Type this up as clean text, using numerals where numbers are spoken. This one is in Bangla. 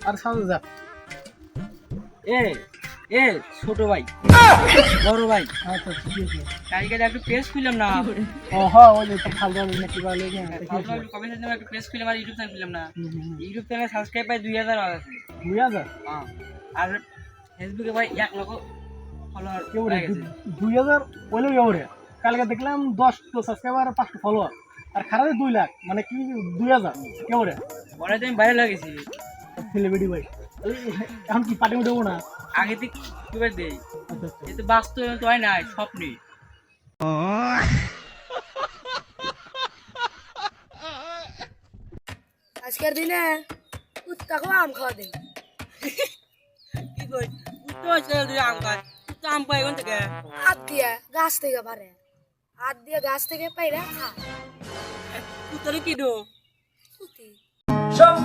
আর সাজা যা। এ এ ছোট ভাই বড় ভাই আচ্ছা ঠিক আছে। কালকে একটু পেজ খুললাম না ও হ্যাঁ ওই যে তো ফালতু নাকি বলে কি কবে থেকে একটু পেজ খুললাম আর ইউটিউব চ্যানেল খুললাম না ইউটিউব চ্যানেলে সাবস্ক্রাইব পাই 2000 আছে 2000 আর ফেসবুকে ভাই 1 লক্ষ ফলোয়ার কেউ রে হয়ে গেছে 2000 ওইলো কেউ রে কালকে দেখলাম 10 তো সাবস্ক্রাইবার আর 5 ফলোয়ার আর খারাপ 2 লাখ মানে কি 2000 কেউ রে পরে তো আমি বাইরে লাগেছি সেলিব্রিটি ভাই এখন কি পার্টি উঠবো না আগে থেকে খুবই দেই আচ্ছা এ তো বাস্তব তো হয় না স্বপ্নে আজকের দিনে কুত্তাকে আম খাওয়া দেয় কি কই তো আছে তুই আম খাস তুই তো আম পাই কোন থেকে হাত দিয়ে গাছ থেকে পারে হাত দিয়ে গাছ থেকে পাইরা খা তুই তোর কি দো কুতি সব